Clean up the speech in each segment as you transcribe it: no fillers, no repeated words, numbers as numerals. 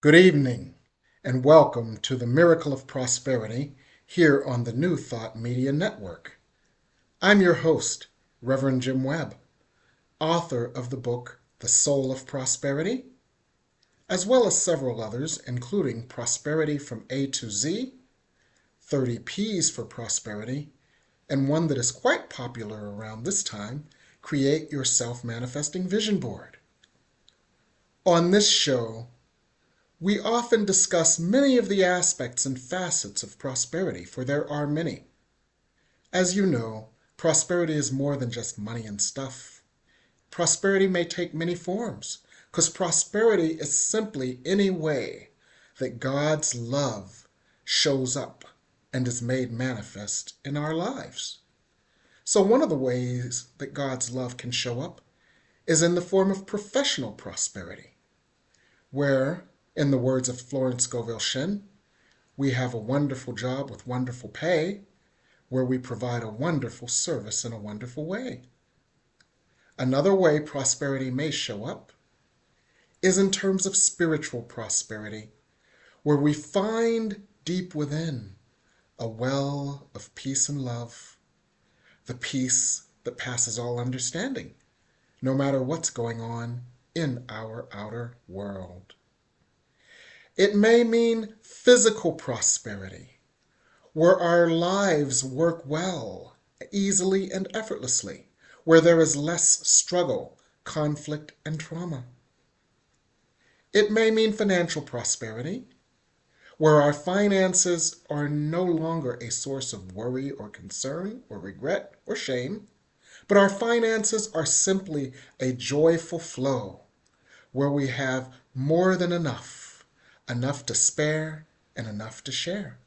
Good evening, and welcome to the Miracle of Prosperity here on the New Thought Media Network. I'm your host, Reverend Jim Webb, author of the book The Soul of Prosperity, as well as several others, including Prosperity from A to Z, 30 P's for Prosperity, and one that is quite popular around this time, Create Your Self-Manifesting Vision Board. On this show, we often discuss many of the aspects and facets of prosperity, for there are many. As you know, prosperity is more than just money and stuff. Prosperity may take many forms, because prosperity is simply any way that God's love shows up and is made manifest in our lives. So one of the ways that God's love can show up is in the form of professional prosperity, where, in the words of Florence Scovel Shinn, we have a wonderful job with wonderful pay, where we provide a wonderful service in a wonderful way. Another way prosperity may show up is in terms of spiritual prosperity, where we find deep within a well of peace and love, the peace that passes all understanding, no matter what's going on in our outer world. It may mean physical prosperity, where our lives work well, easily and effortlessly, where there is less struggle, conflict, and trauma. It may mean financial prosperity, where our finances are no longer a source of worry or concern or regret or shame, but our finances are simply a joyful flow, where we have more than enough to spare and enough to share.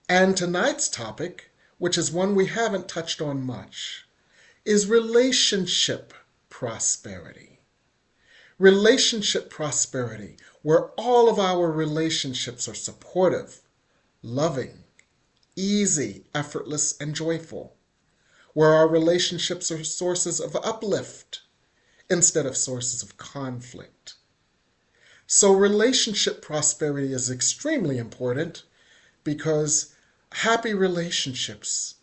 And tonight's topic, which is one we haven't touched on much, is relationship prosperity. Relationship prosperity, where all of our relationships are supportive, loving, easy, effortless, and joyful, where our relationships are sources of uplift instead of sources of conflict. So relationship prosperity is extremely important because happy relationships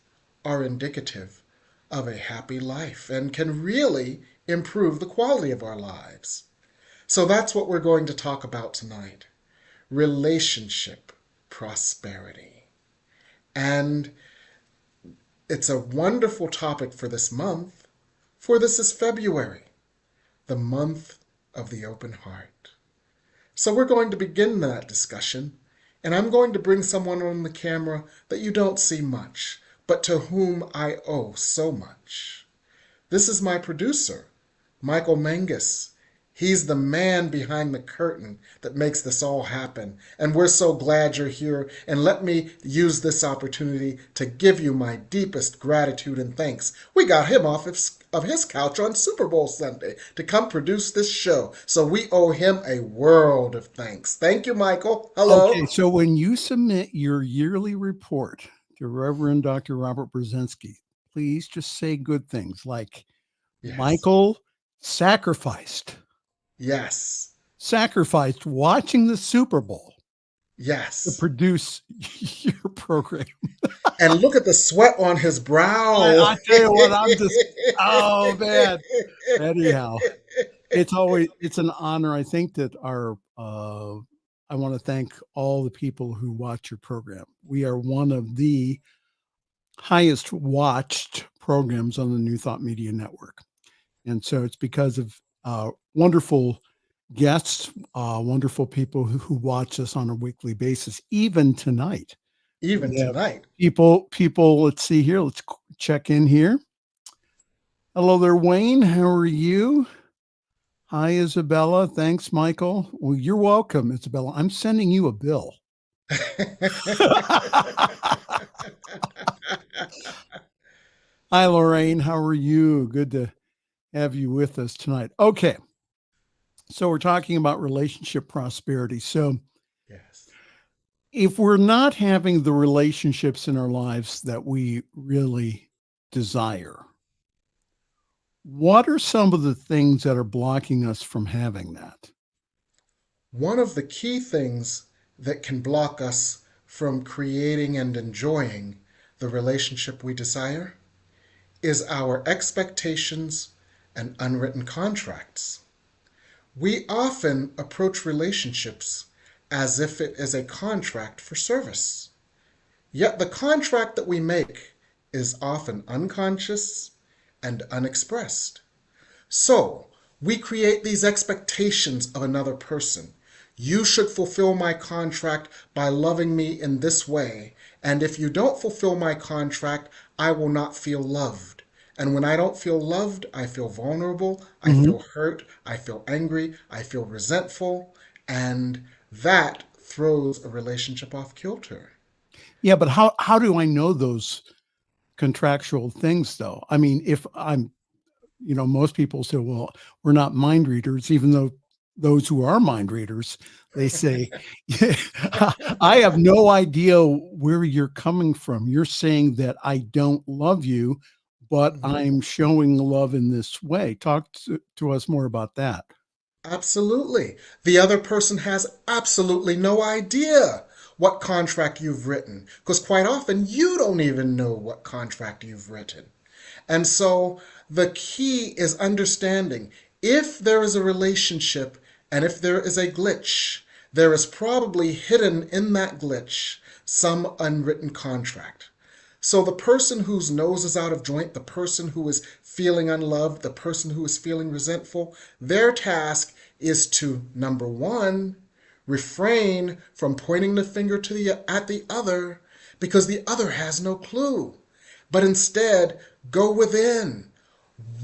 are indicative of a happy life and can really improve the quality of our lives. So that's what we're going to talk about tonight. Relationship prosperity. And it's a wonderful topic for this month, for this is February, the month of the open heart. So we're going to begin that discussion, and I'm going to bring someone on the camera that you don't see much, but to whom I owe so much. This is my producer, Michael Mangus. He's the man behind the curtain that makes this all happen, and we're so glad you're here, and let me use this opportunity to give you my deepest gratitude and thanks. We got him off of his couch on Super Bowl Sunday to come produce this show, so we owe him a world of thanks. Thank you, Michael. Okay, Hello. so when you submit your yearly report to Reverend Dr. Robert Brzezinski, please just say good things like Yes. Michael sacrificed, Yes. sacrificed watching the Super Bowl to Yes. produce your program. And look at the sweat on his brow. I tell you what, oh man. Anyhow, it's an honor. I think that I want to thank all the people who watch your program. We are one of the highest watched programs on the New Thought Media Network. And so it's because of wonderful guests, wonderful people who watch us on a weekly basis, even tonight. Even We have tonight. people, let's see here. Let's check in here. Hello there, Wayne. How are you? Hi, Isabella. Thanks, Michael. Well, you're welcome, Isabella. I'm sending you a bill. Hi, Lorraine. How are you? Good to have you with us tonight. Okay. So we're talking about relationship prosperity. So Yes. if we're not having the relationships in our lives that we really desire, what are some of the things that are blocking us from having that? One of the key things that can block us from creating and enjoying the relationship we desire is our expectations and unwritten contracts. We often approach relationships as if it is a contract for service. Yet the contract that we make is often unconscious and unexpressed. So, we create these expectations of another person. You should fulfill my contract by loving me in this way. And if you don't fulfill my contract, I will not feel loved. And when I don't feel loved, I feel vulnerable, I Mhm. feel hurt, I feel angry, I feel resentful, and that throws a relationship off kilter. Yeah, but how do I know those contractual things though? I mean, if I'm, most people say, well, we're not mind readers, even though those who are mind readers, they say, yeah, I have no idea where you're coming from. You're saying that I don't love you, but Mhm. I'm showing love in this way. Talk to us more about that. Absolutely. The other person has absolutely no idea what contract you've written, because quite often you don't even know what contract you've written. And so the key is understanding if there is a relationship and if there is a glitch, there is probably hidden in that glitch some unwritten contract. So the person whose nose is out of joint, the person who is feeling unloved, the person who is feeling resentful, their task is to, number one, refrain from pointing the finger at the other because the other has no clue. But instead, go within.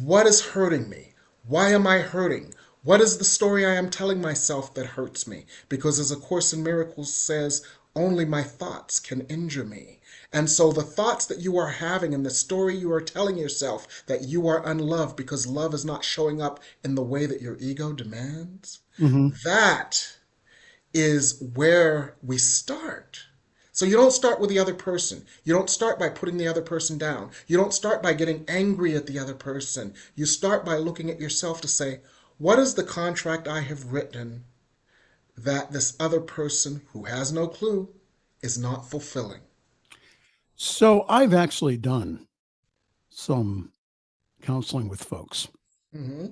What is hurting me? Why am I hurting? What is the story I am telling myself that hurts me? Because as A Course in Miracles says, only my thoughts can injure me. And so the thoughts that you are having and the story you are telling yourself that you are unloved because love is not showing up in the way that your ego demands, Hmm. that is where we start. So you don't start with the other person. You don't start by putting the other person down. You don't start by getting angry at the other person. You start by looking at yourself to say, what is the contract I have written that this other person who has no clue is not fulfilling? So I've actually done some counseling with folks. Mm-hmm.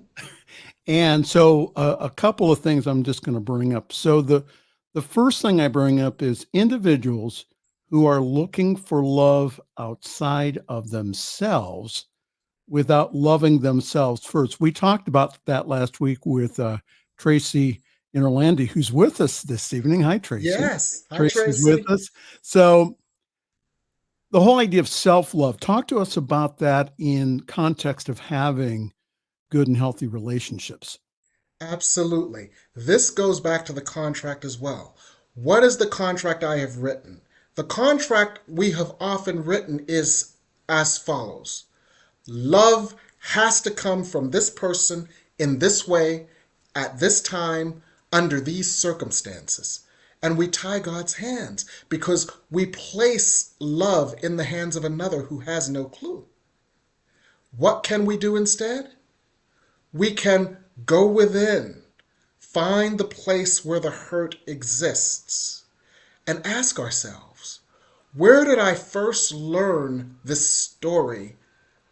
And so a couple of things I'm just going to bring up. So the first thing I bring up is individuals who are looking for love outside of themselves without loving themselves first. We talked about that last week with Tracy in Orlando, who's with us this evening. Hi, Tracy. Yes. Hi, Tracy's with Tracy. us. So the whole idea of self-love, talk to us about that in context of having good and healthy relationships. Absolutely. This goes back to the contract as well. What is the contract I have written? The contract we have often written is as follows: love has to come from this person in this way, at this time, under these circumstances. And we tie God's hands because we place love in the hands of another who has no clue. What can we do instead? We can go within, find the place where the hurt exists, and ask ourselves, where did I first learn this story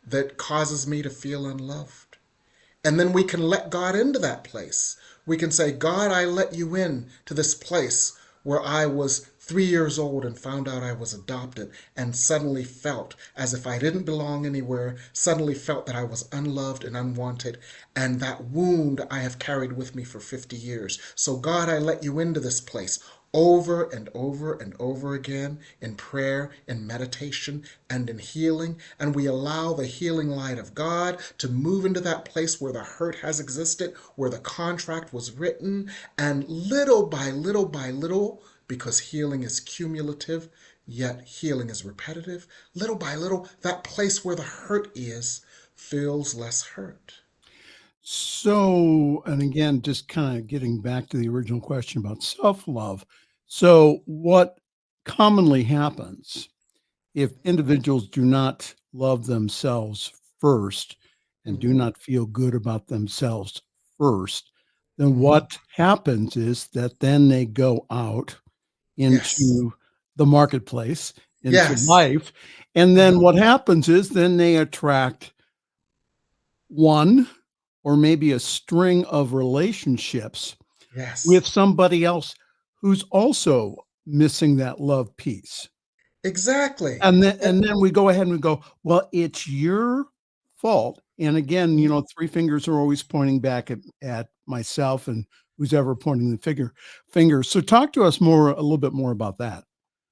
that causes me to feel unloved? And then we can let God into that place. We can say, God, I let you in to this place where I was 3 years old and found out I was adopted and suddenly felt as if I didn't belong anywhere, suddenly felt that I was unloved and unwanted, and that wound I have carried with me for 50 years. So, God, I let you into this place over and over and over again in prayer, in meditation, and in healing. And we allow the healing light of God to move into that place where the hurt has existed, where the contract was written. And little by little, because healing is cumulative, yet healing is repetitive, little by little, that place where the hurt is feels less hurt. So, and again, just kind of getting back to the original question about self love. So, what commonly happens if individuals do not love themselves first and do Mm-hmm. not feel good about themselves first? then Mhm. what happens is that then they go out Yes. into the marketplace, into Yes. life. And then Uh-huh. what happens is then they attract one or maybe a string of relationships Yes. with somebody else who's also missing that love piece. Exactly. And then we go ahead and we go, well, it's your fault. And again, Mhm. 3 fingers are always pointing back at myself and who's ever pointing the finger. So talk to us a little bit more about that.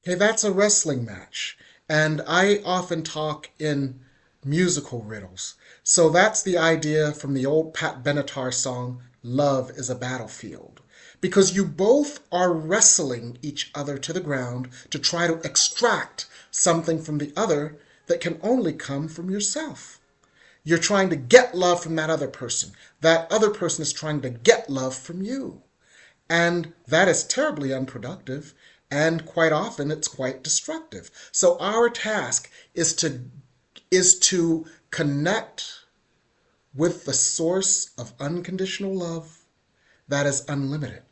Okay, that's a wrestling match. And I often talk in musical riddles. So that's the idea from the old Pat Benatar song, Love is a Battlefield. Because you both are wrestling each other to the ground to try to extract something from the other that can only come from yourself. You're trying to get love from that other person. That other person is trying to get love from you. And that is terribly unproductive, and quite often it's quite destructive. So our task is to connect with the source of unconditional love that is unlimited.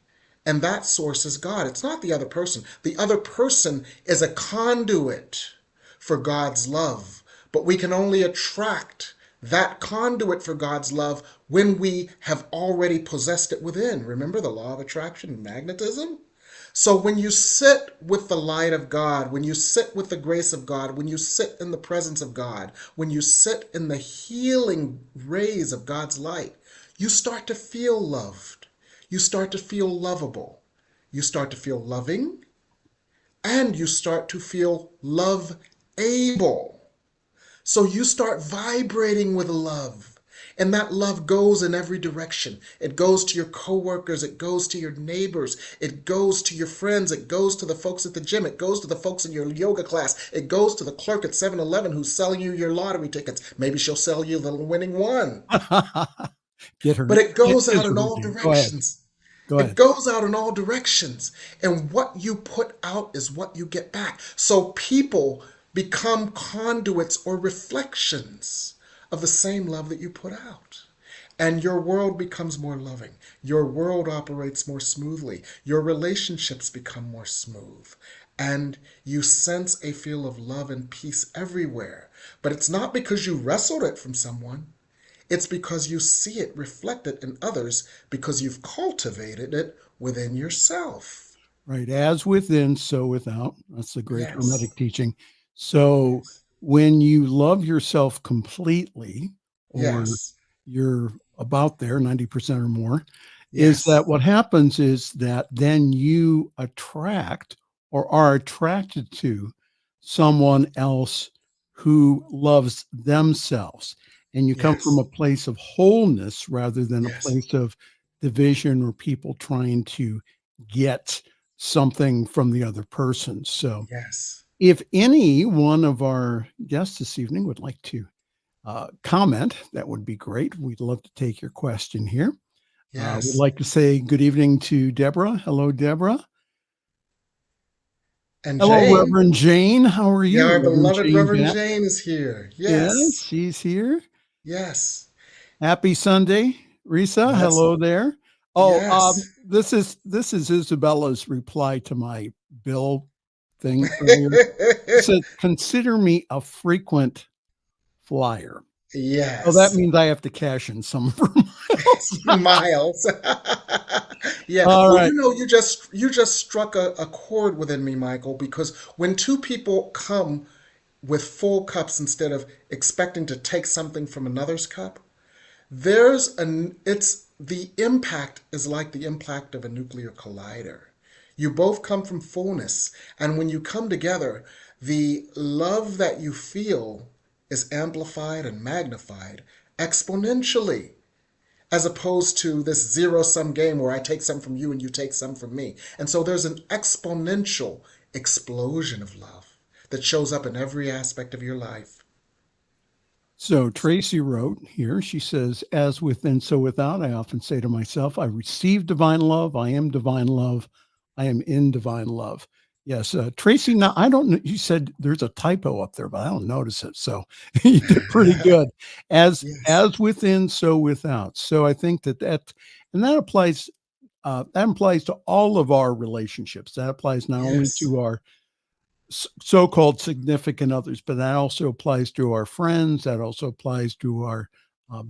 And that source is God. It's not the other person. The other person is a conduit for God's love. But we can only attract that conduit for God's love when we have already possessed it within. Remember the law of attraction and magnetism? So when you sit with the light of God, when you sit with the grace of God, when you sit in the presence of God, when you sit in the healing rays of God's light, you start to feel loved. You start to feel lovable. You start to feel loving, and you start to feel love able. So you start vibrating with love. And that love goes in every direction. It goes to your coworkers, it goes to your neighbors, it goes to your friends, it goes to the folks at the gym, it goes to the folks in your yoga class, it goes to the clerk at 7-Eleven who's selling you your lottery tickets. Maybe she'll sell you the winning one. Get her But it get goes out his in root all name. Go ahead. directions. Go It ahead. goes out in all directions. And what you put out is what you get back. So people become conduits or reflections of the same love that you put out. And your world becomes more loving. Your world operates more smoothly. Your relationships become more smooth. And you sense a feel of love and peace everywhere. But it's not because you wrestled it from someone. It's because you see it reflected in others because you've cultivated it within yourself. Right. As within, so without. That's the great Yes. Hermetic teaching. So Yes. when you love yourself completely, or Yes. you're about there, 90% or more, is Yes. that what happens is that then you attract or are attracted to someone else who loves themselves. And you come from Yes. a place of wholeness rather than a Yes. place of division or people trying to get something from the other person. So, Yes. if any one of our guests this evening would like to comment, that would be great. We'd love to take your question here. We'd Yes. like to say good evening to Deborah. Hello, Deborah. And Hello, Jane, Reverend Jane. How are yeah, you, our Reverend beloved Jane Reverend Bat? Jane is here. Yes, Yes. she's here. Yes. Happy Sunday, Risa. That's Hello there. Oh, yes. this is Isabella's reply to my bill thing earlier. It said, "Consider me a frequent flyer." Oh, that Yes. means I have to cash in some for miles. Miles. Yeah. All Well, right. you just struck a chord within me, Michael, because when two people come with full cups instead of expecting to take something from another's cup, it's the impact is like the impact of a nuclear collider. You both come from fullness, and when you come together, the love that you feel is amplified and magnified exponentially, as opposed to this zero sum game where I take some from you and you take some from me. And so there's an exponential explosion of love that shows up in every aspect of your life. So Tracy wrote here, she says, as within, so without, I often say to myself, I receive divine love, I am divine love, I am in divine love. Yes, Tracy. Now I don't know. You said there's a typo up there, but I don't notice it. So you did pretty good. Yes, As within, so without. So I think and that applies. That applies to all of our relationships. That applies not only yes, to our so-called significant others, but that also applies to our friends. That also applies to our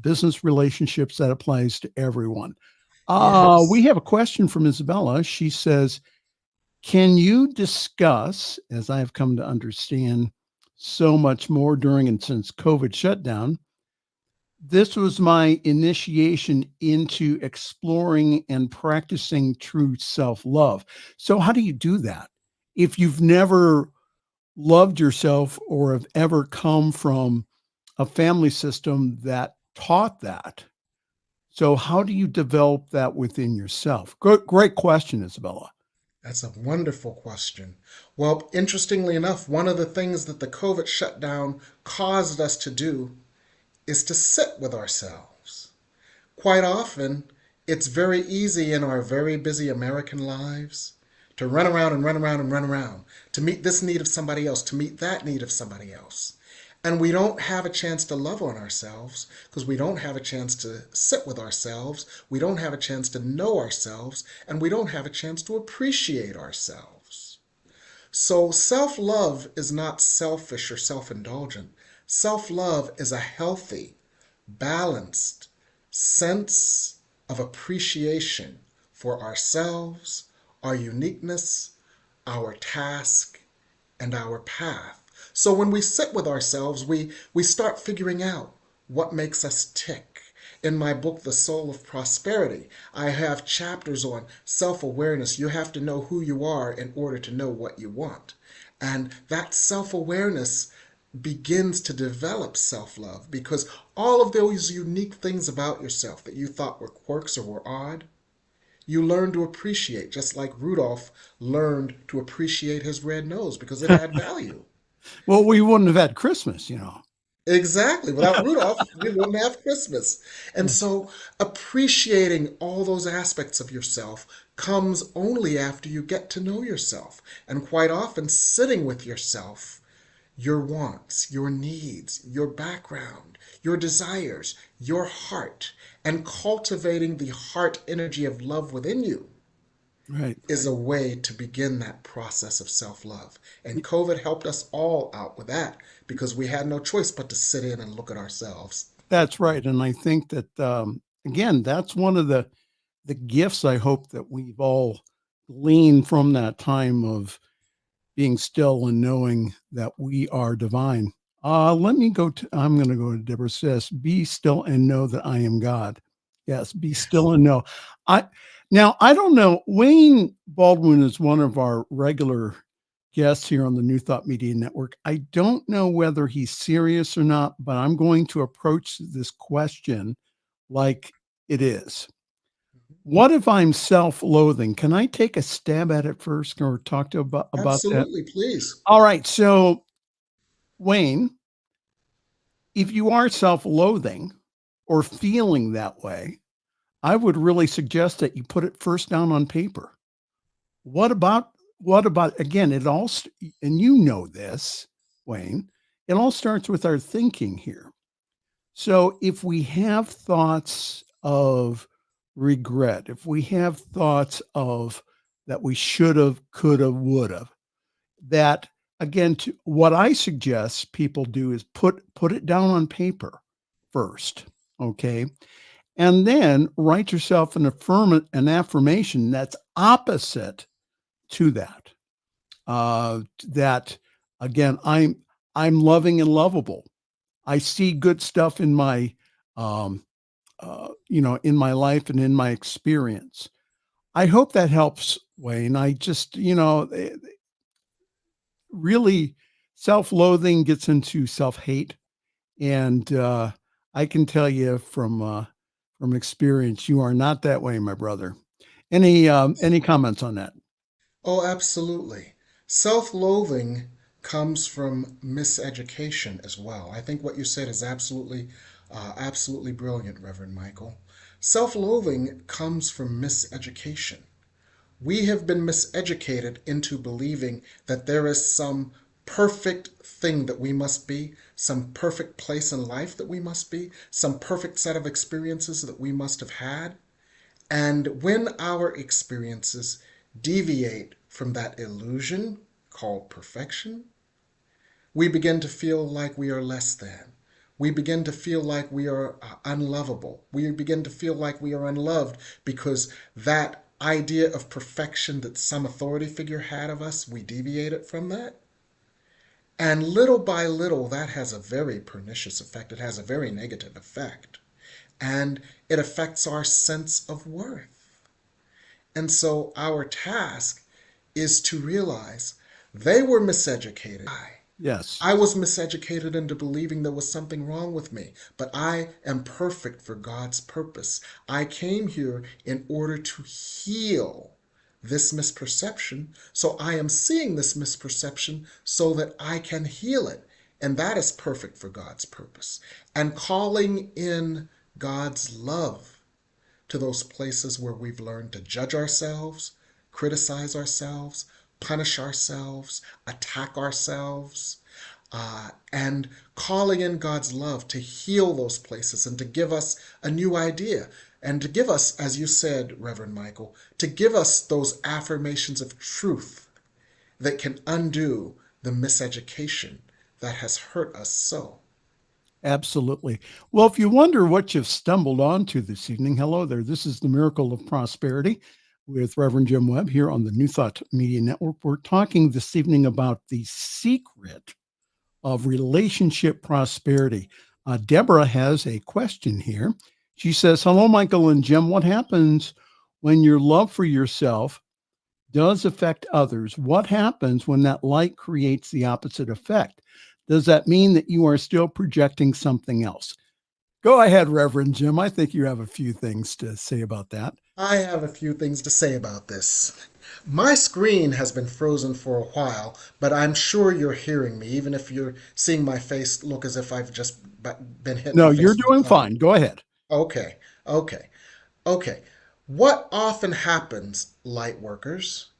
business relationships. That applies to everyone. We yes. have a question from Isabella. She says, can you discuss, as I have come to understand so much more during and since COVID shutdown, this was my initiation into exploring and practicing true self love. So, how do you do that? If you've never loved yourself or have ever come from a family system that taught that, so how do you develop that within yourself? Great question, Isabella. That's a wonderful question. Well, interestingly enough, one of the things that the COVID shutdown caused us to do is to sit with ourselves. Quite often, it's very easy in our very busy American lives to run around and run around and run around, to meet this need of somebody else, to meet that need of somebody else. And we don't have a chance to love on ourselves because we don't have a chance to sit with ourselves. We don't have a chance to know ourselves, and we don't have a chance to appreciate ourselves. So, self love is not selfish or self indulgent. Self love is a healthy, balanced sense of appreciation for ourselves, our uniqueness, our task, and our path. So when we sit with ourselves, we start figuring out what makes us tick. In my book, The Soul of Prosperity, I have chapters on self awareness. You have to know who you are in order to know what you want. And that self awareness begins to develop self love because all of those unique things about yourself that you thought were quirks or were odd, you learn to appreciate, just like Rudolph learned to appreciate his red nose because it had value. Well, we wouldn't have had Christmas. Exactly. Without Rudolph, we wouldn't have Christmas. And so appreciating all those aspects of yourself comes only after you get to know yourself. And quite often, sitting with yourself, your wants, your needs, your background, your desires, your heart, and cultivating the heart energy of love within you Right. is a way to begin that process of self love. And COVID helped us all out with that because we had no choice but to sit in and look at ourselves. That's right. And I think that, again, that's one of the gifts I hope that we've all gleaned from that time of being still and knowing that we are divine. I'm going to go to Deborah says, be still and know that I am God. Yes, be Yes. still and know. I Now I don't know. Wayne Baldwin is one of our regular guests here on the New Thought Media Network. I don't know whether he's serious or not, but I'm going to approach this question like it is. What if I'm self-loathing? Can I take a stab at it first or talk to about that? Absolutely, please. All right. So, Wayne, if you are self-loathing or feeling that way, I would really suggest that you put it first down on paper. What about again, and you know this, Wayne, it all starts with our thinking here. So if we have thoughts of regret, if we have thoughts of that we should have, could have, would have, that again, what I suggest people do is put it down on paper first, okay, and then write yourself an affirmation that's opposite to that. That again, I'm loving and lovable. I see good stuff in my um, in my life and in my experience. I hope that helps, Wayne. I just, really self-loathing gets into self-hate, and I can tell you from experience, you are not that way, my brother. Any comments on that? Oh, absolutely. Self loathing comes from miseducation as well. I think what you said is absolutely brilliant, Reverend Michael. Self loathing comes from miseducation. We have been miseducated into believing that there is some perfect thing that we must be, some perfect place in life that we must be, some perfect set of experiences that we must have had. And when our experiences deviate from that illusion called perfection, we begin to feel like we are less than. We begin to feel like we are unlovable. We begin to feel like we are unloved because that idea of perfection that some authority figure had of us, we deviated from that. And little by little, that has a very pernicious effect. It has a very negative effect. And it affects our sense of worth. And so our task is to realize they were miseducated. Yes. I was miseducated into believing there was something wrong with me, but I am perfect for God's purpose. I came here in order to heal this misperception, so I am seeing this misperception so that I can heal it. And that is perfect for God's purpose. And calling in God's love to those places where we've learned to judge ourselves, criticize ourselves, punish ourselves, attack ourselves, and calling in God's love to heal those places and to give us a new idea. And to give us, as you said, Reverend Michael, to give us those affirmations of truth that can undo the miseducation that has hurt us so. Absolutely. Well, if you wonder what you've stumbled onto this evening, hello there. This is the Miracle of Prosperity with Reverend Jim Webb here on the New Thought Media Network. We're talking this evening about the secret of relationship prosperity. Deborah has a question here. She says, hello, Michael and Jim. What happens when your love for yourself does affect others? What happens when that light creates the opposite effect? Does that mean that you are still projecting something else? Go ahead, Reverend Jim. I think you have a few things to say about that. I have a few things to say about this. My screen has been frozen for a while, but I'm sure you're hearing me, even if you're seeing my face look as if I've just been hit in No, the you're face with a doing car. fine. Go ahead. Okay, okay, okay. What often happens, light workers,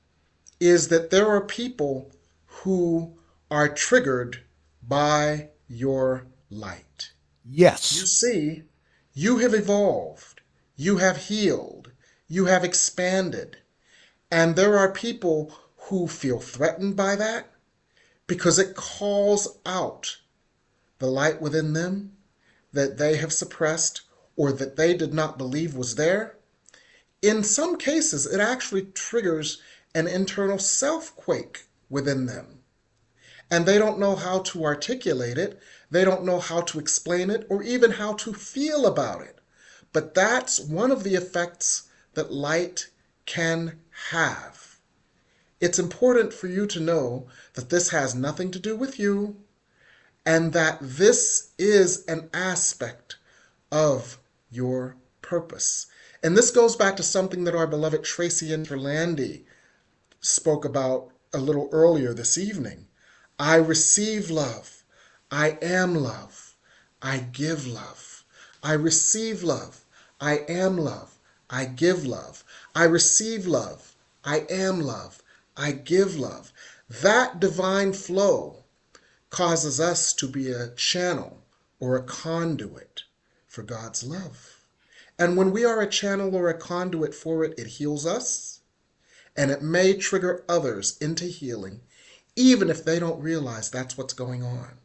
is that there are people who are triggered by your light. You Yes. see, you have evolved, you have healed, you have expanded, and there are people who feel threatened by that because it calls out the light within them that they have suppressed or that they did not believe was there. In some cases, it actually triggers an internal self quake within them. And they don't know how to articulate it, they don't know how to explain it, or even how to feel about it. But that's one of the effects that light can have. It's important for you to know that this has nothing to do with you and that this is an aspect of your purpose. And this goes back to something that our beloved Tracy Interlandi spoke about a little earlier this evening. I receive love. I am love. I give love. I receive love. I am love. I give love. I receive love. I am love. I give love. That divine flow causes us to be a channel or a conduit for God's love. And when we are a channel or a conduit for it, it heals us and it may trigger others into healing, even if they don't realize that's what's going on.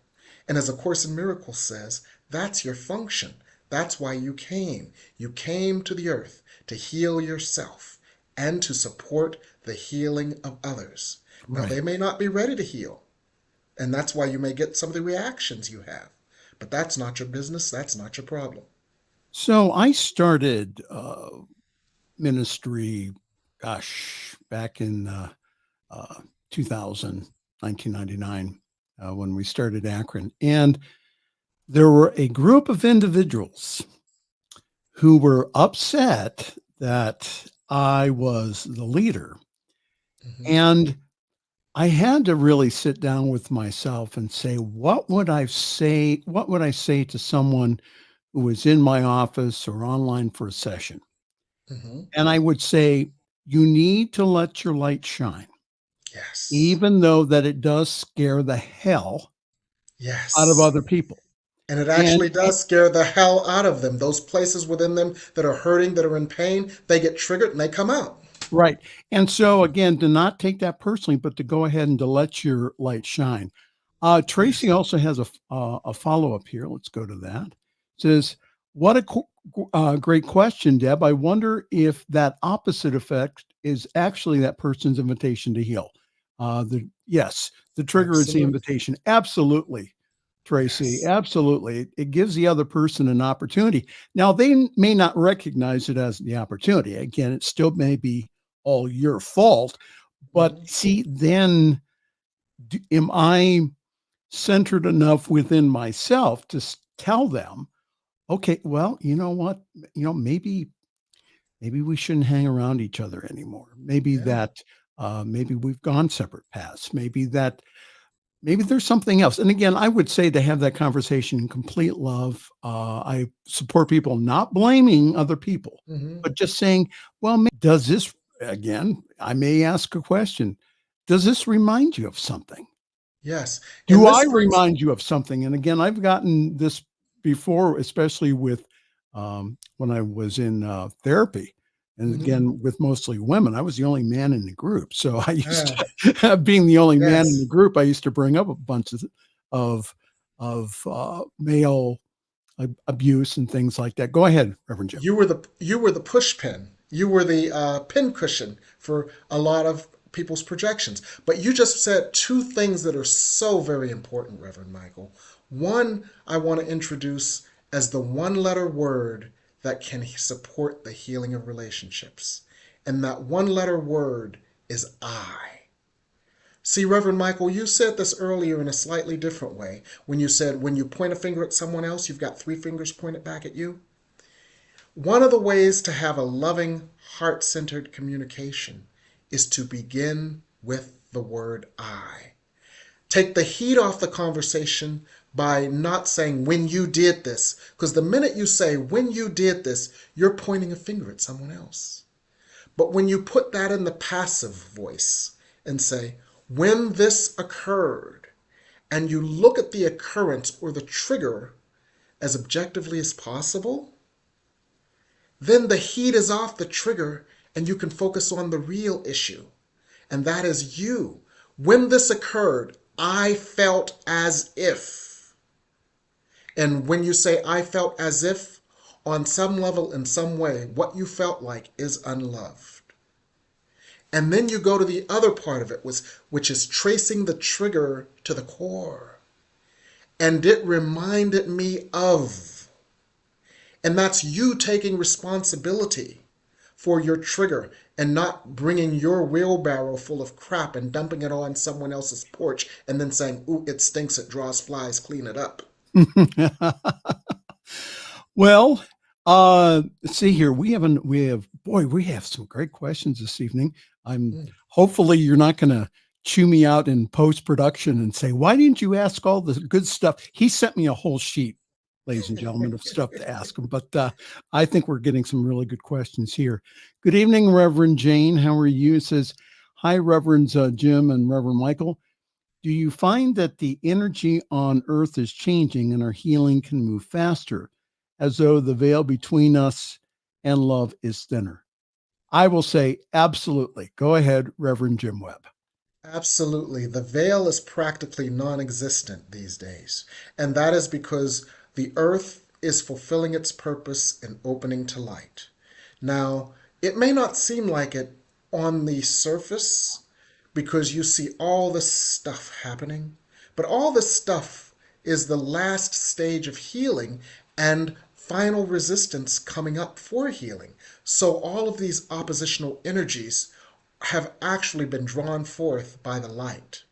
And as A Course in Miracles says, that's your function. That's why you came. You came to the earth to heal yourself and to support the healing of others. Now, Right. they may not be ready to heal, and that's why you may get some of the reactions you have. But that's not your business. That's not your problem. So I started ministry, back in uh, 2000, when we started Akron. And there were a group of individuals who were upset that I was the leader. Mm-hmm. And I had to really sit down with myself and say, what would I say? What would I say to someone who was in my office or online for a session? Mm-hmm. And I would say, You need to let your light shine, Yes. even though that it does scare the hell out of Yes. other people. And it And actually does scare the hell out of them. Those places within them that are hurting, that are in pain, they get triggered and they come out. right. And so again, to not take that personally, but to go ahead and to let your light shine. Tracy Yes. also has a follow up here. Let's go to that. It says, "What a great question, Deb. I wonder if that opposite effect is actually that person's invitation to heal." Yes, the trigger is the Absolutely. invitation. Absolutely, Tracy. Yes. Absolutely, it gives the other person an opportunity. Now they may not recognize it as the opportunity. Again, it still may be all your fault. But Hmm. see, then am I centered enough within myself to tell them, okay, well, you know what, maybe we shouldn't hang around each other anymore. Maybe Yeah. that maybe we've gone separate paths. Maybe there's something else. And again, I would say to have that conversation in complete love. I support people not blaming other people, Hmm. but just saying, well, does this, again, I may ask a question. Does this remind you of something? Yes. And Do I this brings, remind you of something? And again, I've gotten this before, especially with when I was in therapy. And mhm. again, with mostly women, I was the only man in the group. So I used Ah, to, being the only man in the yes. group, I used to bring up a bunch of, male abuse and things like that. Go ahead, Reverend Jim. You were the push pin. You were the pin cushion for a lot of people's projections. But you just said two things that are so very important, Reverend Michael. One, I want to introduce as the one-letter word that can support the healing of relationships. And that one-letter word is I. See, Reverend Michael, you said this earlier in a slightly different way when you said when you point a finger at someone else, you've got three fingers pointed back at you. One of the ways to have a loving, heart centered communication is to begin with the word I. Take the heat off the conversation by not saying when you did this, because the minute you say when you did this, you're pointing a finger at someone else. But when you put that in the passive voice and say, when this occurred, and you look at the occurrence or the trigger as objectively as possible, then the heat is off the trigger and you can focus on the real issue. And that is you. When this occurred, I felt as if. And when you say I felt as if, on some level, in some way, what you felt like is unloved. And then you go to the other part of it, which is tracing the trigger to the core. And it reminded me of. And that's you taking responsibility for your trigger and not bringing your wheelbarrow full of crap and dumping it on someone else's porch and then saying, ooh, it stinks, it draws flies, clean it up. Well, see here, we have some great questions this evening. I'm Mm. hopefully you're not going to chew me out in post production and say, why didn't you ask all the good stuff? He sent me a whole sheet, ladies and gentlemen, of stuff to ask him. But I think we're getting some really good questions here. Good evening, Reverend Jane. How are you? It says, hi, Reverends Jim and Reverend Michael. Do you find that the energy on Earth is changing and our healing can move faster, as though the veil between us and love is thinner? I will say absolutely. Go ahead, Reverend Jim Webb. Absolutely. The veil is practically non existent these days. And that is because the earth is fulfilling its purpose and opening to light. Now, it may not seem like it on the surface because you see all this stuff happening, but all this stuff is the last stage of healing and final resistance coming up for healing. So, all of these oppositional energies have actually been drawn forth by the light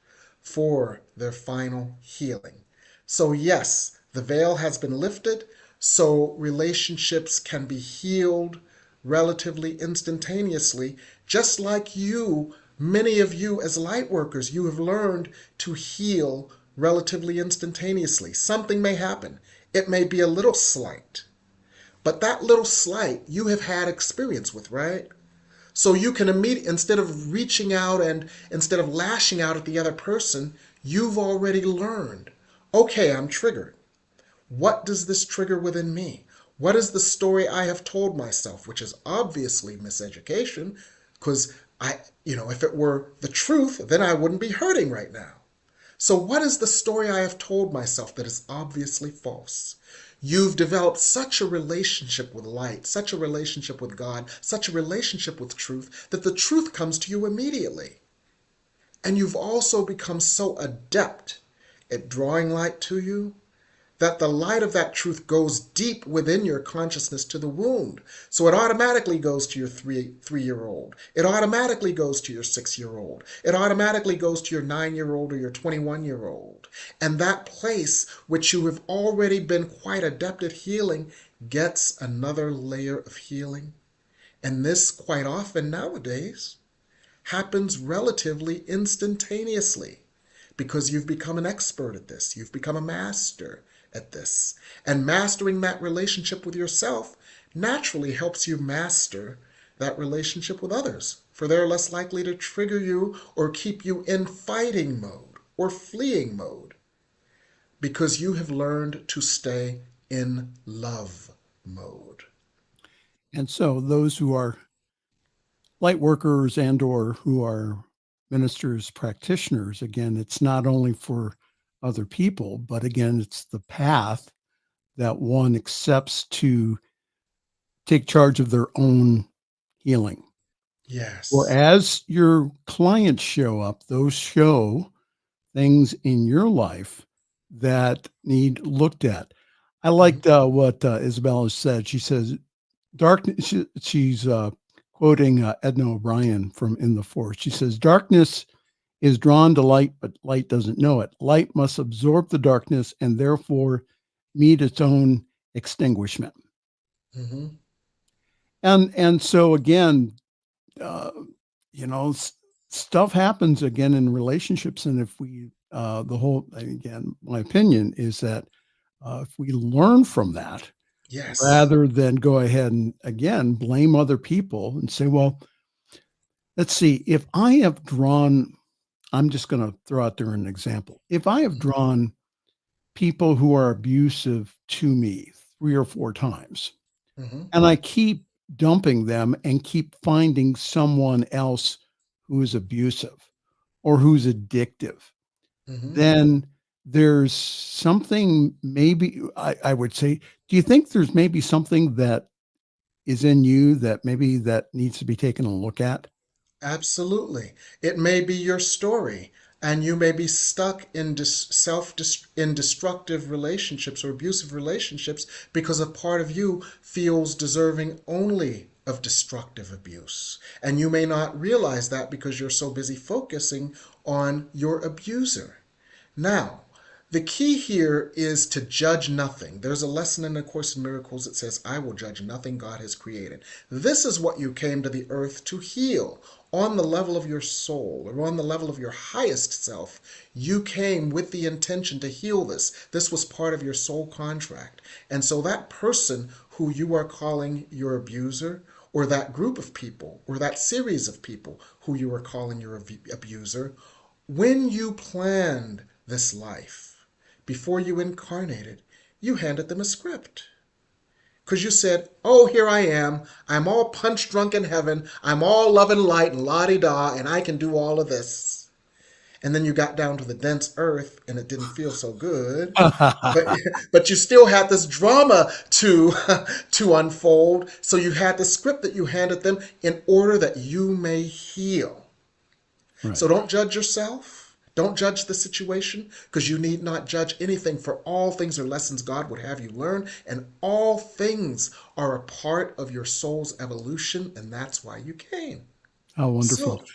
for their final healing. So, yes, the veil has been lifted, so relationships can be healed relatively instantaneously, just like you, many of you as light workers, you have learned to heal relatively instantaneously. Something may happen, it may be a little slight, but that little slight you have had experience with, right? So you can immediately, instead of reaching out and instead of lashing out at the other person, you've already learned, okay, I'm triggered. What does this trigger within me? What is the story I have told myself, which is obviously miseducation, because if it were the truth, then I wouldn't be hurting right now. So, what is the story I have told myself that is obviously false? You've developed such a relationship with light, such a relationship with God, such a relationship with truth, that the truth comes to you immediately. And you've also become so adept at drawing light to you that the light of that truth goes deep within your consciousness to the wound. So it automatically goes to your three-year old. It automatically goes to your 6-year old. It automatically goes to your 9-year old or your 21-year old. And that place, which you have already been quite adept at healing, gets another layer of healing. And this, quite often nowadays, happens relatively instantaneously because you've become an expert at this. You've become a master at this. And mastering that relationship with yourself naturally helps you master that relationship with others, for they're less likely to trigger you or keep you in fighting mode or fleeing mode because you have learned to stay in love mode. And so those who are light workers and or who are ministers, practitioners, again, it's not only for other people, but again, it's the path that one accepts to take charge of their own healing. Or Yes. as your clients show up, those show things in your life that need looked at. I Mhm. liked what Isabella said. She says, darkness, she's quoting Edna O'Brien from In the Forest. She says, darkness is drawn to light, but light doesn't know it. Light must absorb the darkness and therefore meet its own extinguishment. Mhm. And so again, uh, you know, stuff happens again in relationships, and if we the whole again, my opinion is that if we learn from that Yes. rather than go ahead and again blame other people and say, well, let's see, if I have drawn, I'm just going to throw out there an example. If I have Mhm. drawn people who are abusive to me 3 or 4 times, Mhm. and I keep dumping them and keep finding someone else who is abusive or who's addictive, Mhm. then there's something maybe I would say, do you think there's maybe something that is in you that maybe that needs to be taken a look at? Absolutely. It may be your story, and you may be stuck in in destructive relationships or abusive relationships because a part of you feels deserving only of destructive abuse. And you may not realize that because you're so busy focusing on your abuser. Now, the key here is to judge nothing. There's a lesson in the Course in Miracles that says, I will judge nothing God has created. This is what you came to the earth to heal. On the level of your soul, or on the level of your highest self, you came with the intention to heal this. This was part of your soul contract. And so that person who you are calling your abuser, or that group of people, or that series of people who you are calling your abuser, when you planned this life, before you incarnated, you handed them a script. Because you said, oh, here I am. I'm all punch drunk in heaven. I'm all love and light and la di da, and I can do all of this. And then you got down to the dense earth and it didn't feel so good. But, but you still had this drama to unfold. So you had the script that you handed them in order that you may heal. So Right. don't judge yourself. Don't judge the situation because you need not judge anything, for all things are lessons God would have you learn, and all things are a part of your soul's evolution, and that's why you came. How wonderful. So,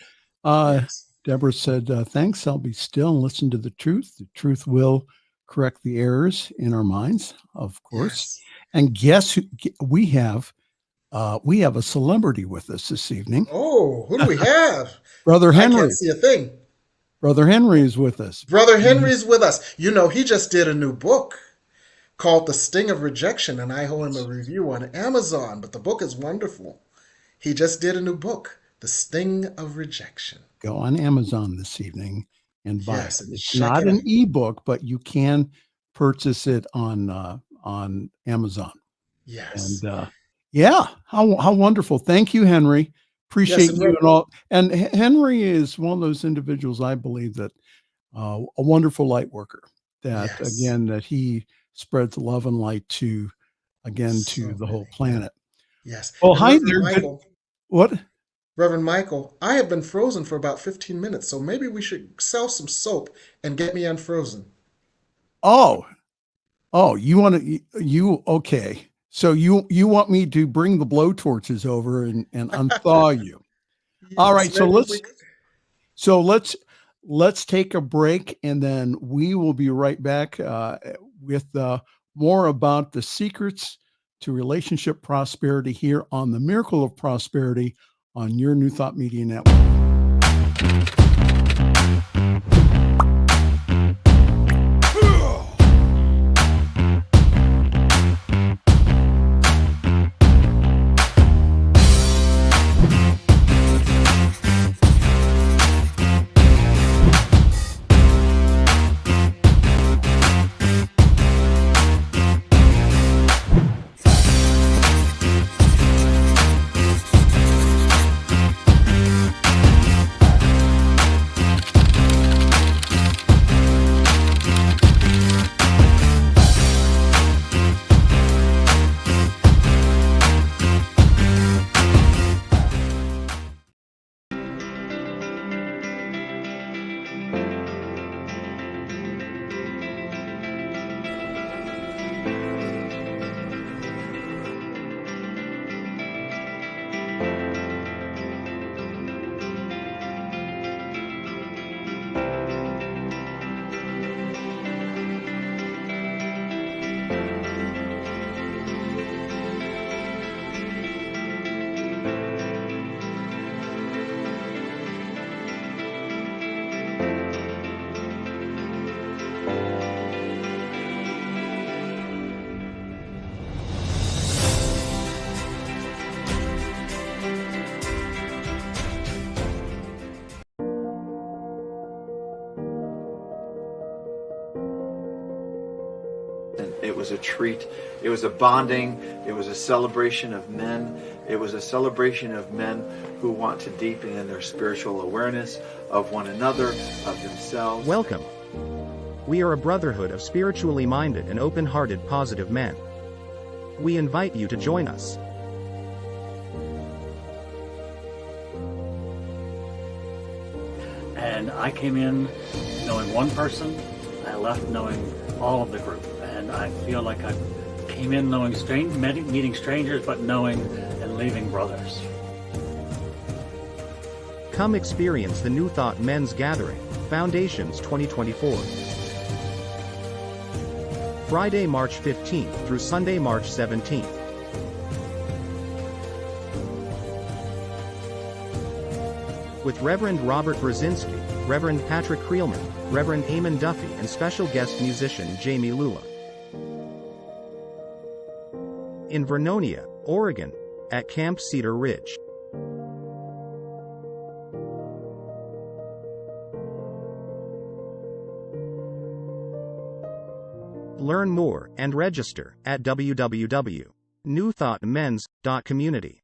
Uh, yes, Deborah said, thanks. I'll be still and listen to the truth. The truth will correct the errors in our minds, of course. yes. And guess who we have a celebrity with us this evening. Oh, who do we have? Brother I can't Henry. see a thing. Brother Henry is with us. Brother Mhm. Henry's with us. You know, he just did a new book called The Sting of Rejection, and I owe him a review on Amazon, but the book is wonderful. He just did a new book The Sting of Rejection. Go on Amazon this evening and buy it. Yes, and It's check not it out. an ebook, but you can purchase it on Amazon. Yes. And yeah, how wonderful. Thank you, Henry. Yes, Appreciate and you and all. And Henry is one of those individuals, I believe, that a wonderful light worker, that yes, again, that he spreads love and light to, again, to so the whole many. planet. Yes. Well, And hi there. Good. What? Reverend Michael, I have been frozen for about 15 minutes, so maybe we should sell some soap and get me unfrozen. Oh, oh, you want to, okay. So you want me to bring the blowtorches over and unthaw you. All Yes, right. So maybe if we. let's take a break, and then we will be right back with more about the secrets to relationship prosperity here on the Miracle of Prosperity on your New Thought Media Network. It was a treat. It was a bonding. It was a celebration of men. It was a celebration of men who want to deepen in their spiritual awareness of one another, of themselves. Welcome. We are a brotherhood of spiritually minded and open-hearted positive men. We invite you to join us. And I came in knowing one person. I left knowing all of the group. And I feel like I came in knowing meeting strangers, but knowing and leaving brothers. Come experience the New Thought Men's Gathering, Foundations 2024. Friday, March 15th through Sunday, March 17th. With Reverend Robert Brzezinski, Reverend Patrick Creelman, Reverend Eamon Duffy, and special guest musician Jamie Lula. In Vernonia, Oregon, at Camp Cedar Ridge. Learn more and register at www.newthoughtmens.community.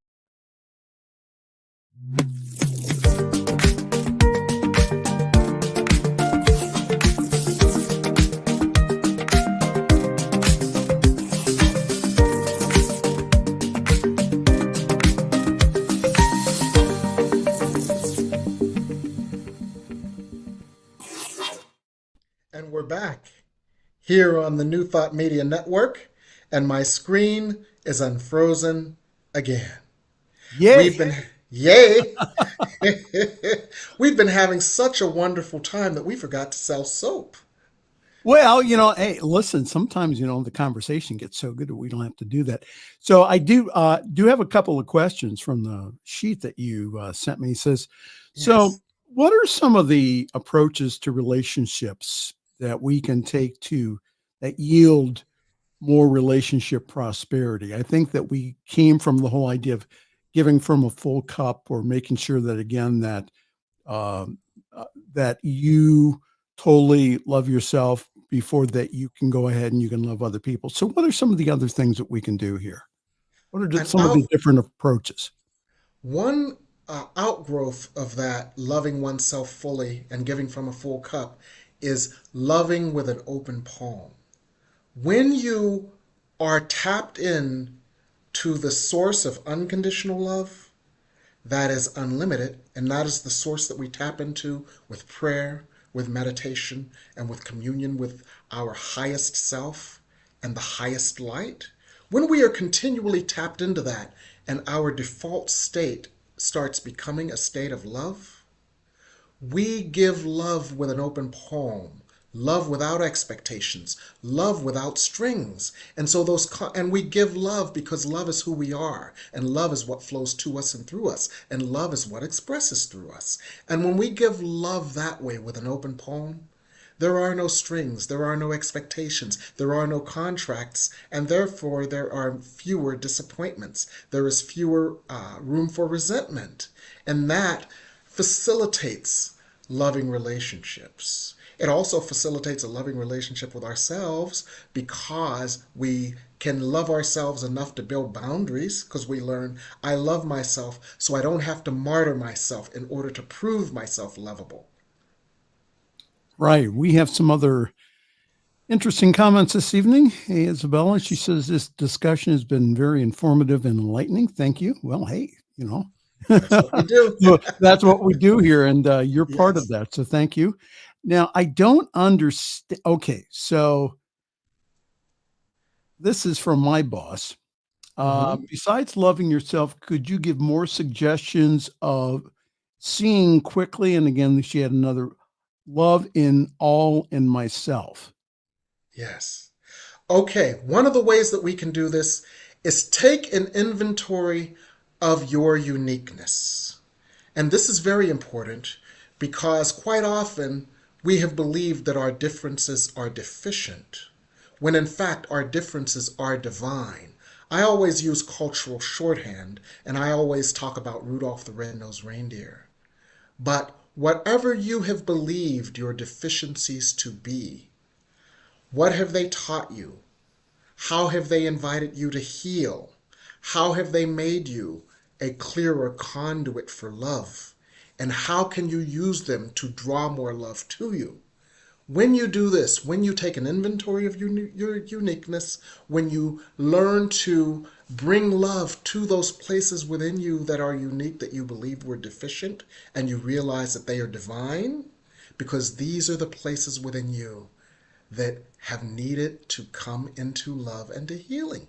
And we're back here on the New Thought Media Network, and my screen is unfrozen again. Yay! Yay! We've been having such a wonderful time that we forgot to sell soap. Well, hey, listen, sometimes, the conversation gets so good that we don't have to do that. So I do have a couple of questions from the sheet that you sent me. It says, so Yes. what are some of the approaches to relationships that we can take that yield more relationship prosperity? I think that we came from the whole idea of giving from a full cup, or making sure that, again, that um, that you totally love yourself before that you can go ahead and you can love other people. So what are some of the other things that we can do here? What are And some of the different approaches? one outgrowth of that loving oneself fully and giving from a full cup is loving with an open palm. When you are tapped in to the source of unconditional love, that is unlimited, and that is the source that we tap into with prayer, with meditation, and with communion with our highest self and the highest light. When we are continually tapped into that and our default state starts becoming a state of love, we give love with an open palm, love without expectations, love without strings. And so and we give love because love is who we are, and love is what flows to us and through us, and love is what expresses through us. And when we give love that way with an open palm, there are no strings, there are no expectations, there are no contracts, and therefore there are fewer disappointments. There is fewer room for resentment, and that facilitates loving relationships. It also facilitates a loving relationship with ourselves because we can love ourselves enough to build boundaries, because we learn I love myself so I don't have to martyr myself in order to prove myself lovable. Right. We have some other interesting comments this evening. Hey, Isabella, she says this discussion has been very informative and enlightening. Thank you. Well, hey, That's what we do. so that's what we do here, and you're part of Yes. that. So thank you. Now, I don't understand. Okay, so this is from my boss. Mm-hmm. Besides loving yourself, could you give more suggestions of seeing quickly? And again, she had another love in all in myself. Yes. Okay, one of the ways that we can do this is take an inventory of your uniqueness. And this is very important because quite often we have believed that our differences are deficient, when in fact our differences are divine. I always use cultural shorthand, and I always talk about Rudolph the Red-Nosed Reindeer. But whatever you have believed your deficiencies to be, what have they taught you? How have they invited you to heal? How have they made you a clearer conduit for love? And how can you use them to draw more love to you? When you do this, when you take an inventory of your uniqueness, when you learn to bring love to those places within you that are unique, that you believe were deficient, and you realize that they are divine, because these are the places within you that have needed to come into love and to healing.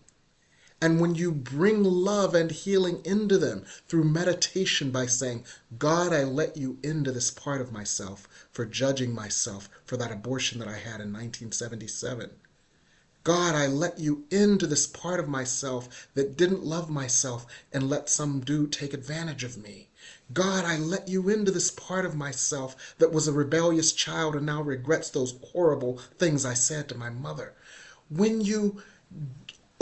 And when you bring love and healing into them through meditation by saying, God, I let you into this part of myself for judging myself for that abortion that I had in 1977. God, I let you into this part of myself that didn't love myself and let some dude take advantage of me. God, I let you into this part of myself that was a rebellious child and now regrets those horrible things I said to my mother. When you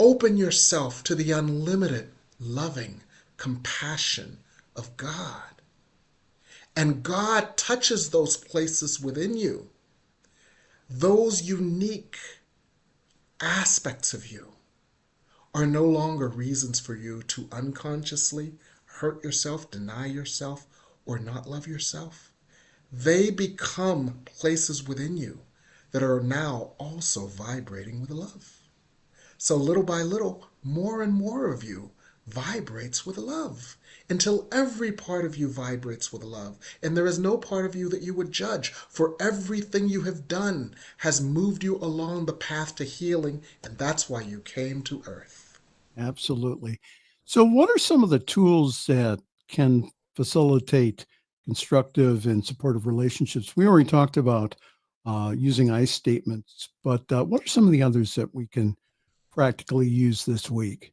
open yourself to the unlimited loving compassion of God, and God touches those places within you, those unique aspects of you are no longer reasons for you to unconsciously hurt yourself, deny yourself, or not love yourself. They become places within you that are now also vibrating with love. So little by little, more and more of you vibrates with love until every part of you vibrates with love. And there is no part of you that you would judge, for everything you have done has moved you along the path to healing, and that's why you came to earth. Absolutely. So, what are some of the tools that can facilitate constructive and supportive relationships? We already talked about using I statements, but what are some of the others that we can practically use this week?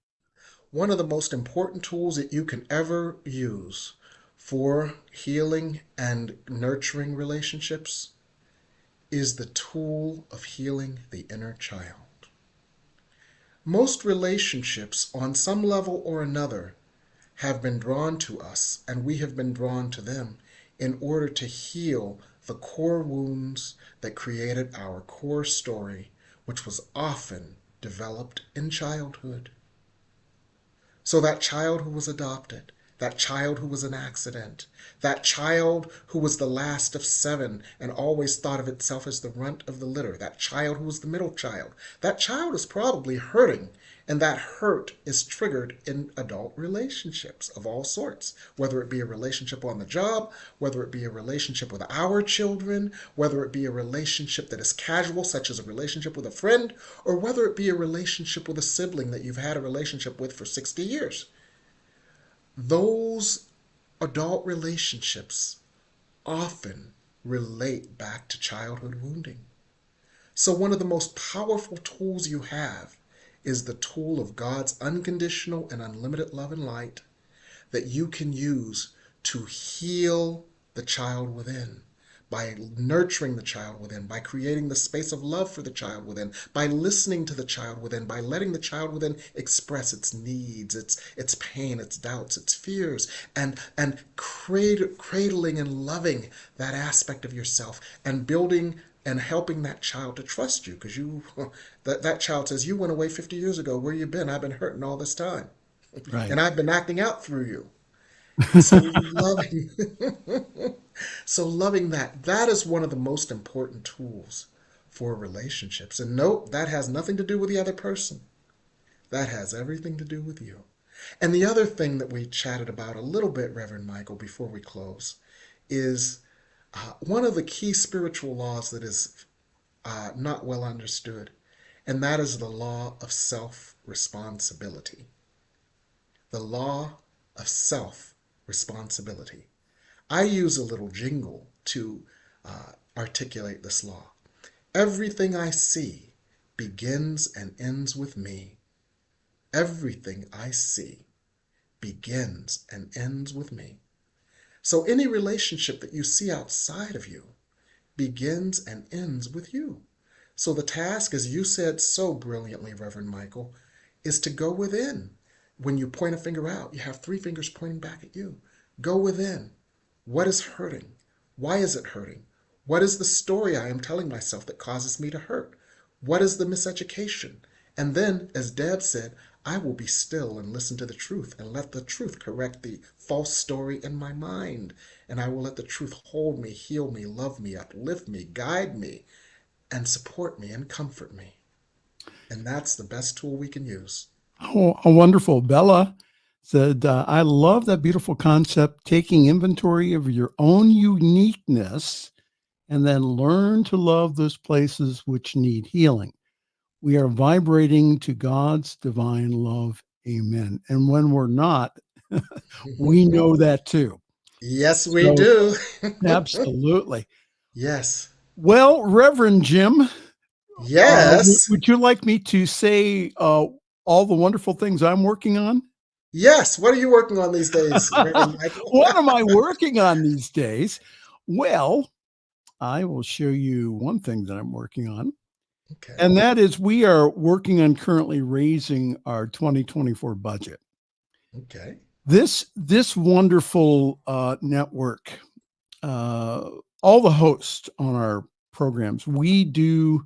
One of the most important tools that you can ever use for healing and nurturing relationships is the tool of healing the inner child. Most relationships, on some level or another, have been drawn to us, and we have been drawn to them in order to heal the core wounds that created our core story, which was often developed in childhood. So that child who was adopted, that child who was an accident, that child who was the last of seven and always thought of itself as the runt of the litter, that child who was the middle child, that child is probably hurting, and that hurt is triggered in adult relationships of all sorts, whether it be a relationship on the job, whether it be a relationship with our children, whether it be a relationship that is casual, such as a relationship with a friend, or whether it be a relationship with a sibling that you've had a relationship with for 60 years. Those adult relationships often relate back to childhood wounding. So one of the most powerful tools you have is the tool of God's unconditional and unlimited love and light that you can use to heal the child within, by nurturing the child within, by creating the space of love for the child within, by listening to the child within, by letting the child within express its needs, its pain, its doubts, its fears, and cradling and loving that aspect of yourself, and building and helping that child to trust you, because that child says, you went away 50 years ago, where you been? I've been hurting all this time, Right. and I've been acting out through you. So loving, so loving that is one of the most important tools for relationships. And note, that has nothing to do with the other person. That has everything to do with you. And the other thing that we chatted about a little bit, Reverend Michael, before we close, is one of the key spiritual laws that is not well understood, and that is the law of self-responsibility. The law of self-responsibility. I use a little jingle to articulate this law. Everything I see begins and ends with me. Everything I see begins and ends with me. So any relationship that you see outside of you begins and ends with you. So the task, as you said so brilliantly, Reverend Michael, is to go within. When you point a finger out, you have three fingers pointing back at you. Go within. What is hurting? Why is it hurting? What is the story I am telling myself that causes me to hurt? What is the miseducation? And then, as Deb said, I will be still and listen to the truth and let the truth correct the false story in my mind. And I will let the truth hold me, heal me, love me, uplift me, guide me, and support me and comfort me. And that's the best tool we can use. Oh, wonderful. Bella said, I love that beautiful concept, taking inventory of your own uniqueness and then learn to love those places which need healing. We are vibrating to God's divine love. Amen. And when we're not, we know that too. Yes, we So, do. absolutely. Yes. Well, Reverend Jim, Yes. would you like me to say all the wonderful things I'm working on? Yes. What are you working on these days, Reverend Michael? What am I working on these days? Well, I will show you one thing that I'm working on. Okay. And that is, we are working on currently raising our 2024 budget. Okay. This wonderful network, all the hosts on our programs, we do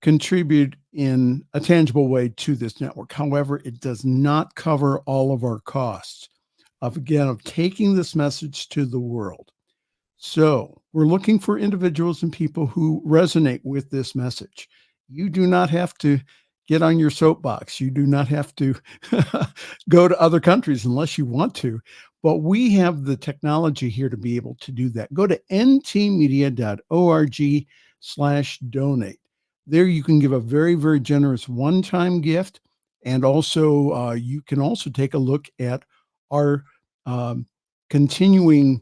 contribute in a tangible way to this network. However, it does not cover all of our costs of taking this message to the world. So we're looking for individuals and people who resonate with this message. You do not have to get on your soapbox. You do not have to go to other countries unless you want to. But we have the technology here to be able to do that. Go to ntmedia.org/donate. There you can give a very, very generous one-time gift. And also you can also take a look at our continuing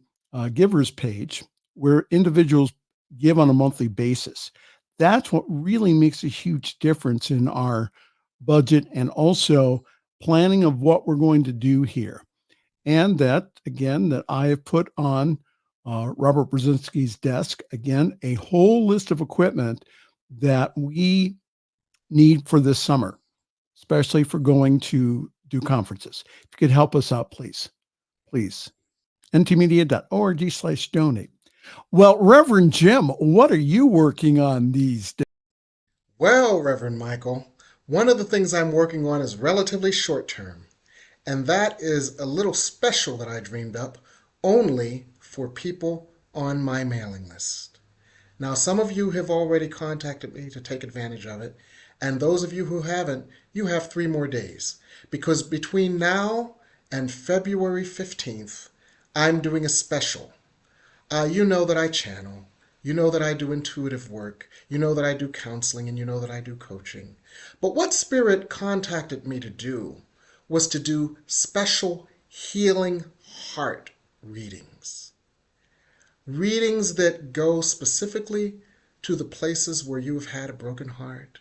givers page, where individuals give on a monthly basis. That's what really makes a huge difference in our budget and also planning of what we're going to do here. And that, again, that I have put on Robert Brzezinski's desk, again, a whole list of equipment that we need for this summer, especially for going to do conferences. If you could help us out, please. ntmedia.org/donate. Well, Reverend Jim, what are you working on these days? Well, Reverend Michael, one of the things I'm working on is relatively short term, and that is a little special that I dreamed up only for people on my mailing list. Now, some of you have already contacted me to take advantage of it, and those of you who haven't, you have 3 more days, because between now and February 15th, I'm doing a special. You know that I channel. You know that I do intuitive work. You know that I do counseling, and you know that I do coaching. But what Spirit contacted me to do was to do special healing heart readings. Readings that go specifically to the places where you have had a broken heart,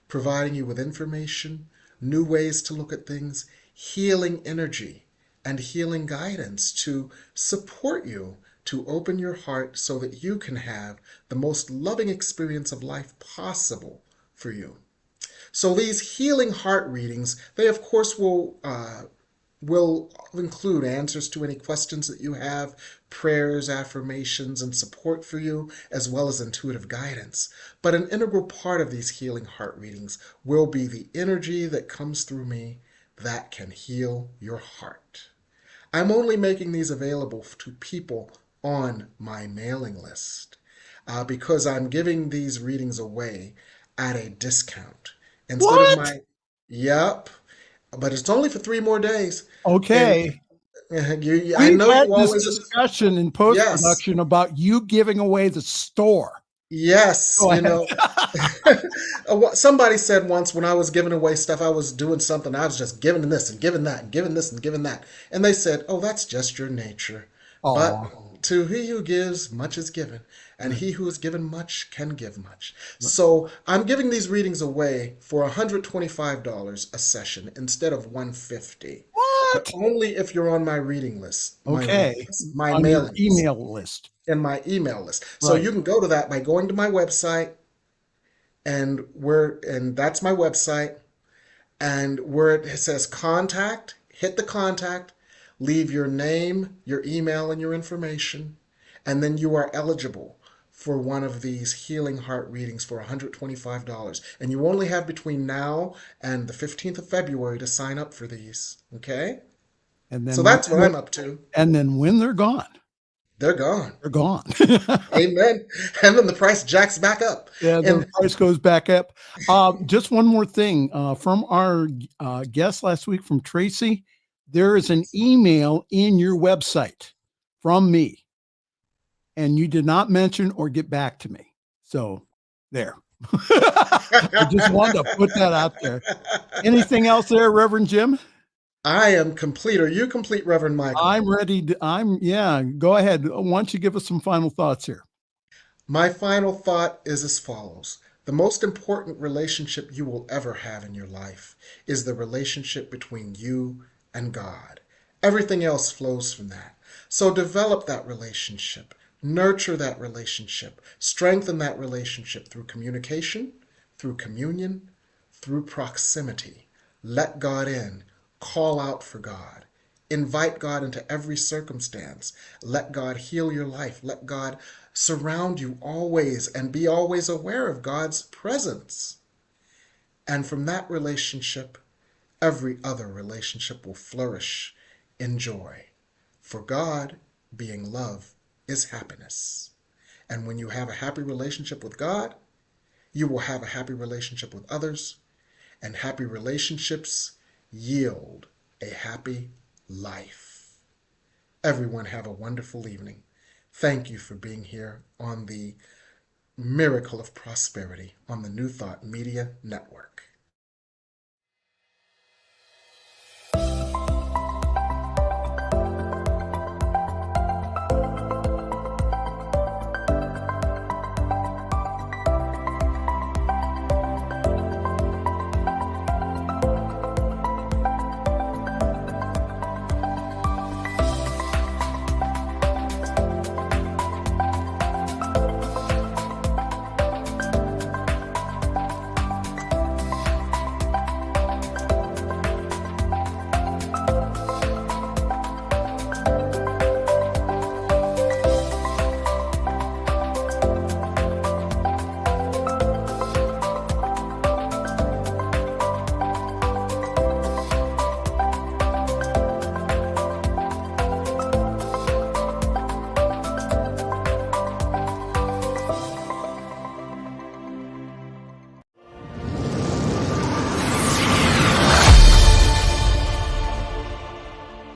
providing you with information, new ways to look at things, healing energy, and healing guidance to support you to open your heart so that you can have the most loving experience of life possible for you. So these healing heart readings, they of course will include answers to any questions that you have, prayers, affirmations, and support for you, as well as intuitive guidance. But an integral part of these healing heart readings will be the energy that comes through me that can heal your heart. I'm only making these available to people on my mailing list because I'm giving these readings away at a discount. Instead of What? Yep, but it's only for 3 more days. And Okay. I We've know had you this always, discussion in yes, post-production about you giving away the store. yes, Go ahead. Somebody said once when I was giving away stuff, I was doing something, I was just giving this and giving that and giving this and giving that. And they said, oh, that's just your nature. But Oh, to he who gives, much is given, and he who is given much can give much. So I'm giving these readings away for $125 a session instead of $150. But what? only if you're on my reading list, Okay. my On your mailing list, email list. and my email list. So Right. you can go to that by going to my website, and that's my website, and where it says contact, hit the contact, leave your name, your email, and your information, and then you are eligible for one of these healing heart readings for $125. And you only have between now and the 15th of February to sign up for these. Okay? And So then that's what I'm up to. when they're gone, They're gone. they're gone. Amen. And then the price jacks back up. Yeah, the And price goes back up. Just one more thing from our guest last week from Tracy. There is an email in your website from me, and you did not mention or get back to me. So there. I just wanted to put that out there. Anything else there, Reverend Jim? I am complete. Are you complete, Reverend Michael? I'm ready. Yeah, go ahead. Why don't you give us some final thoughts here? My final thought is as follows. The most important relationship you will ever have in your life is the relationship between you and God. Everything else flows from that. So develop that relationship, nurture that relationship, strengthen that relationship through communication, through communion, through proximity. Let God in. Call out for God. Invite God into every circumstance. Let God heal your life. Let God surround you always and be always aware of God's presence. And from that relationship, every other relationship will flourish in joy. For God, being love, is happiness. And when you have a happy relationship with God, you will have a happy relationship with others, and happy relationships yield a happy life. Everyone have a wonderful evening. Thank you for being here on the Miracle of Prosperity on the New Thought Media Network.